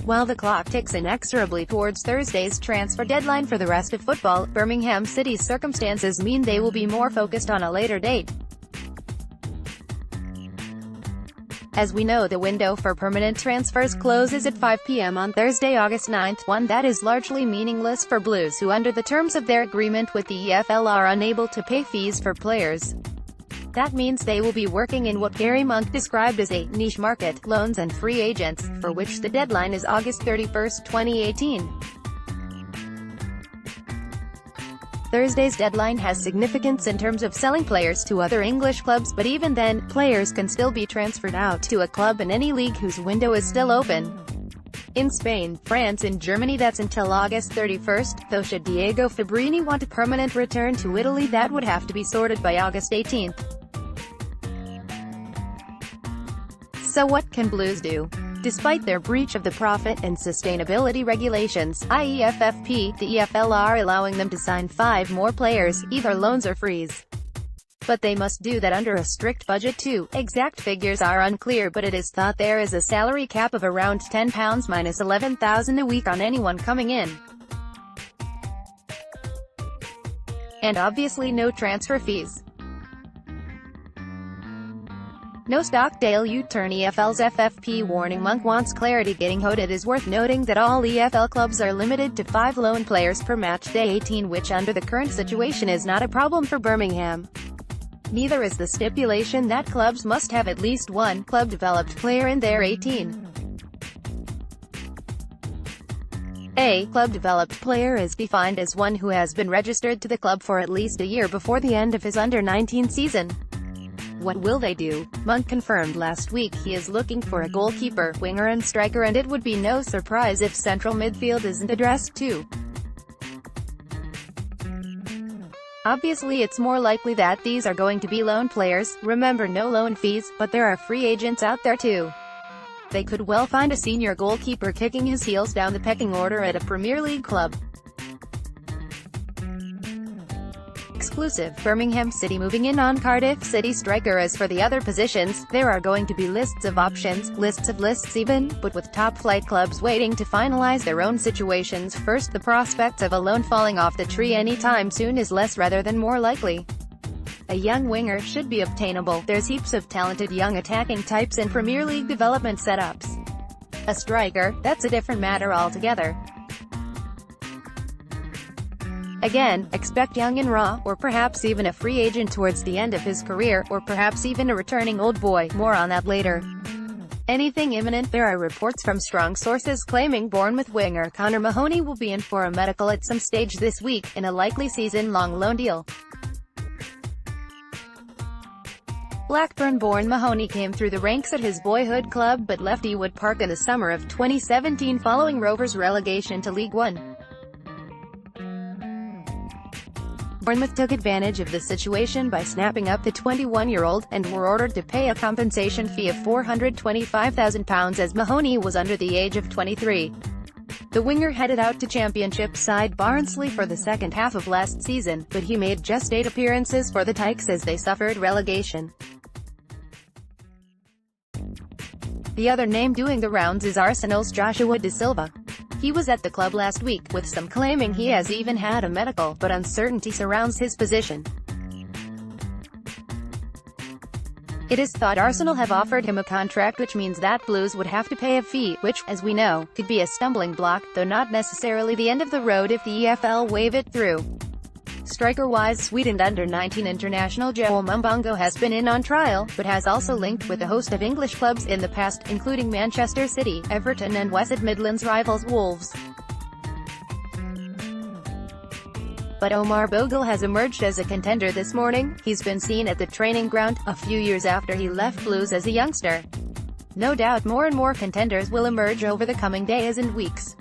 While the clock ticks inexorably towards Thursday's transfer deadline for the rest of football, Birmingham City's circumstances mean they will be more focused on a later date. As we know, the window for permanent transfers closes at 5 p.m. on Thursday, August 9th, one that is largely meaningless for Blues who, under the terms of their agreement with the EFL, are unable to pay fees for players. That means they will be working in what Garry Monk described as a niche market, loans and free agents, for which the deadline is August 31, 2018. Thursday's deadline has significance in terms of selling players to other English clubs, but even then, players can still be transferred out to a club in any league whose window is still open. In Spain, France and Germany that's until August 31st, though should Diego Fabrini want a permanent return to Italy, that would have to be sorted by August 18th. So what can Blues do? Despite their breach of the profit and sustainability regulations, i.e. FFP, the EFL are allowing them to sign 5 more players, either loans or frees. But they must do that under a strict budget too. Exact figures are unclear, but it is thought there is a salary cap of around £10 minus £11,000 a week on anyone coming in. And obviously no transfer fees. No Stockdale U-turn. EFL's FFP warning. Monk wants clarity. Getting hoed. It is worth noting that all EFL clubs are limited to 5 loan players per match day 18, which under the current situation is not a problem for Birmingham. Neither is the stipulation that clubs must have at least one club-developed player in their 18. A club-developed player is defined as one who has been registered to the club for at least a year before the end of his under-19 season. What will they do? Monk confirmed last week he is looking for a goalkeeper, winger and striker, and it would be no surprise if central midfield isn't addressed too. Obviously it's more likely that these are going to be loan players. Remember, no loan fees, but there are free agents out there too. They could well find a senior goalkeeper kicking his heels down the pecking order at a Premier League club. Exclusive. Birmingham City moving in on Cardiff City striker. As for the other positions, there are going to be lists of options, lists of lists even, but with top-flight clubs waiting to finalize their own situations first, the prospect of a loan falling off the tree anytime soon is less rather than more likely. A young winger should be obtainable. There's heaps of talented young attacking types in Premier League development setups. A striker, that's a different matter altogether. Again, expect young and raw, or perhaps even a free agent towards the end of his career, or perhaps even a returning old boy. More on that later. Anything imminent? There are reports from strong sources claiming Bournemouth winger Connor Mahoney will be in for a medical at some stage this week, in a likely season-long loan deal. Blackburn-born Mahoney came through the ranks at his boyhood club but left Ewood Park in the summer of 2017 following Rovers' relegation to League One. Bournemouth took advantage of the situation by snapping up the 21-year-old, and were ordered to pay a compensation fee of £425,000 as Mahoney was under the age of 23. The winger headed out to Championship side Barnsley for the second half of last season, but he made just 8 appearances for the Tykes as they suffered relegation. The other name doing the rounds is Arsenal's Joshua Da Silva. He was at the club last week, with some claiming he has even had a medical, but uncertainty surrounds his position. It is thought Arsenal have offered him a contract, which means that Blues would have to pay a fee, which, as we know, could be a stumbling block, though not necessarily the end of the road if the EFL wave it through. Striker-wise, Sweden under-19 international Joel Mumbongo has been in on trial, but has also linked with a host of English clubs in the past, including Manchester City, Everton and West Midlands rivals Wolves. But Omar Bogle has emerged as a contender this morning. He's been seen at the training ground, a few years after he left Blues as a youngster. No doubt more and more contenders will emerge over the coming days and weeks.